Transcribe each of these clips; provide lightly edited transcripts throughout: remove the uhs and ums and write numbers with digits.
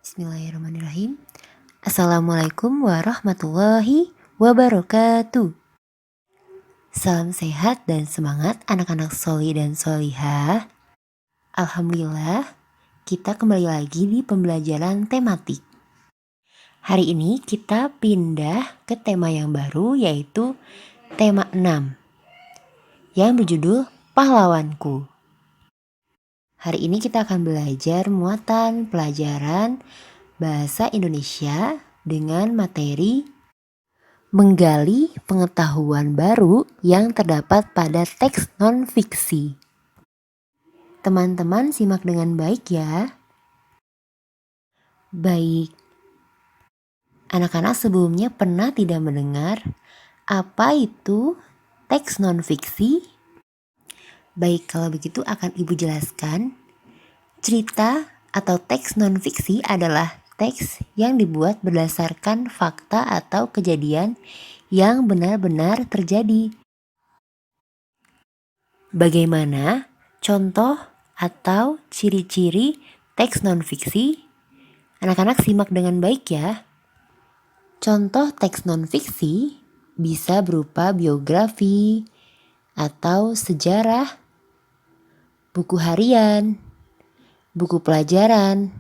Bismillahirrahmanirrahim. Assalamualaikum warahmatullahi wabarakatuh. Salam sehat dan semangat anak-anak soli dan solihah. Alhamdulillah, kita kembali lagi di pembelajaran tematik. Hari ini kita pindah ke tema yang baru, yaitu tema 6 yang berjudul Pahlawanku. Hari ini kita akan belajar muatan pelajaran Bahasa Indonesia dengan materi menggali pengetahuan baru yang terdapat pada teks non-fiksi. Teman-teman simak dengan baik ya. Baik, anak-anak sebelumnya pernah tidak mendengar apa itu teks non-fiksi? Baik, kalau begitu akan Ibu jelaskan. Cerita atau teks non-fiksi adalah teks yang dibuat berdasarkan fakta atau kejadian yang benar-benar terjadi. Bagaimana contoh atau ciri-ciri teks non-fiksi? Anak-anak simak dengan baik ya. Contoh teks non-fiksi bisa berupa biografi atau sejarah, buku harian, buku pelajaran,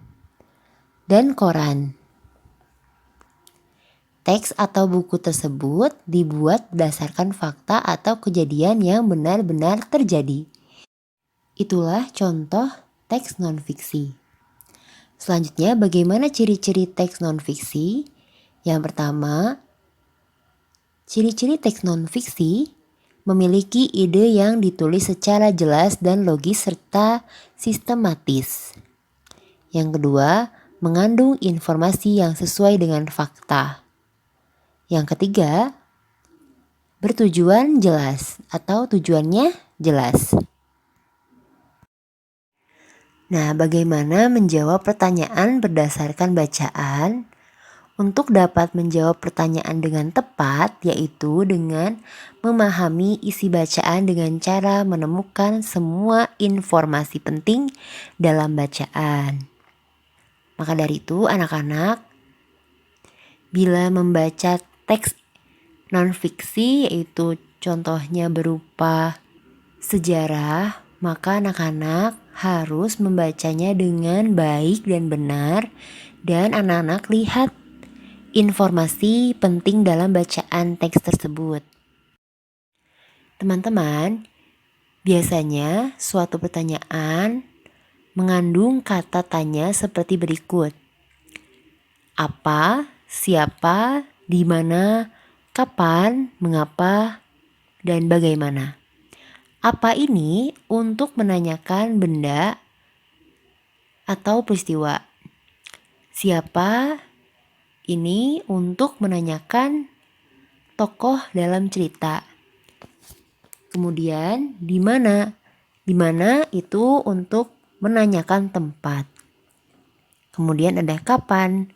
dan koran. Teks atau buku tersebut dibuat berdasarkan fakta atau kejadian yang benar-benar terjadi. Itulah contoh teks non-fiksi. Selanjutnya, bagaimana ciri-ciri teks non-fiksi? Yang pertama, ciri-ciri teks non-fiksi memiliki ide yang ditulis secara jelas dan logis serta sistematis. Yang kedua, mengandung informasi yang sesuai dengan fakta. Yang ketiga, bertujuan jelas atau tujuannya jelas. Nah, bagaimana menjawab pertanyaan berdasarkan bacaan? Untuk dapat menjawab pertanyaan dengan tepat, yaitu dengan memahami isi bacaan dengan cara menemukan semua informasi penting dalam bacaan. Maka dari itu, anak-anak, bila membaca teks non-fiksi, yaitu contohnya berupa sejarah, maka anak-anak harus membacanya dengan baik dan benar, dan anak-anak lihat informasi penting dalam bacaan teks tersebut. Teman-teman, biasanya suatu pertanyaan mengandung kata tanya seperti berikut. Apa, siapa, di mana, kapan, mengapa, dan bagaimana. Apa ini untuk menanyakan benda atau peristiwa. Siapa ini untuk menanyakan tokoh dalam cerita. Kemudian di mana? Di mana itu untuk menanyakan tempat. Kemudian ada kapan.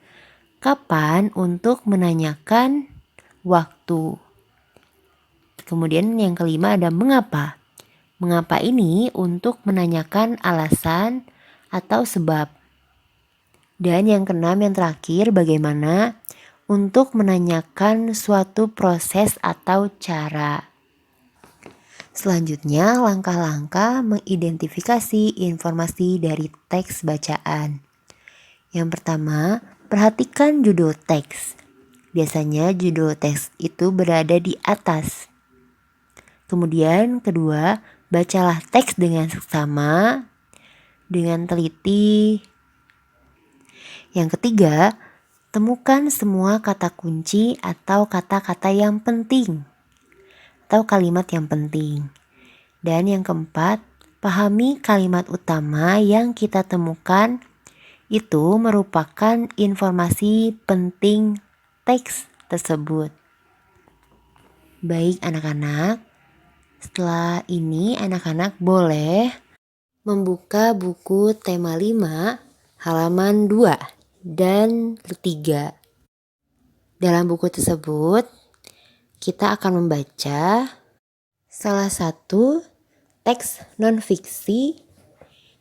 Kapan untuk menanyakan waktu. Kemudian yang kelima ada mengapa. Mengapa ini untuk menanyakan alasan atau sebab. Dan yang keenam, yang terakhir, bagaimana untuk menanyakan suatu proses atau cara. Selanjutnya, langkah-langkah mengidentifikasi informasi dari teks bacaan. Yang pertama, perhatikan judul teks. Biasanya judul teks itu berada di atas. Kemudian kedua, bacalah teks dengan seksama, dengan teliti. Yang ketiga, temukan semua kata kunci atau kata-kata yang penting atau kalimat yang penting. Dan yang keempat, pahami kalimat utama yang kita temukan itu merupakan informasi penting teks tersebut. Baik anak-anak, setelah ini anak-anak boleh membuka buku tema 5 halaman 2 dan 3. Dalam buku tersebut kita akan membaca salah satu teks non-fiksi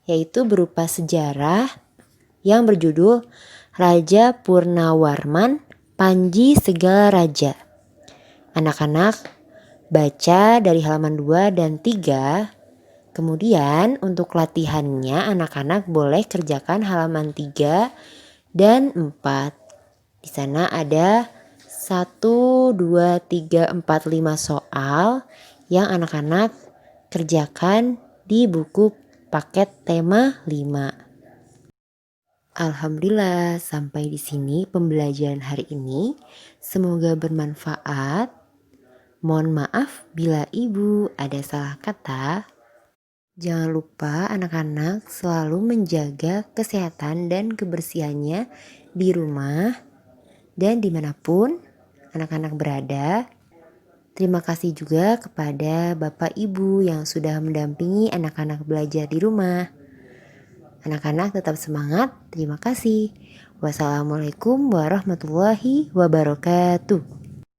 yaitu berupa sejarah yang berjudul Raja Purnawarman Panji Segala Raja. Anak-anak baca dari halaman 2 dan 3. Kemudian untuk latihannya anak-anak boleh kerjakan halaman 3 dan 4. Di sana ada 1, 2, 3, 4, 5 soal yang anak-anak kerjakan di buku paket tema 5. Alhamdulillah, sampai di sini pembelajaran hari ini. Semoga bermanfaat. Mohon maaf bila ibu ada salah kata. Jangan lupa anak-anak selalu menjaga kesehatan dan kebersihannya di rumah dan dimanapun anak-anak berada. Terima kasih juga kepada Bapak Ibu yang sudah mendampingi anak-anak belajar di rumah. Anak-anak tetap semangat. Terima kasih. Wassalamualaikum warahmatullahi wabarakatuh.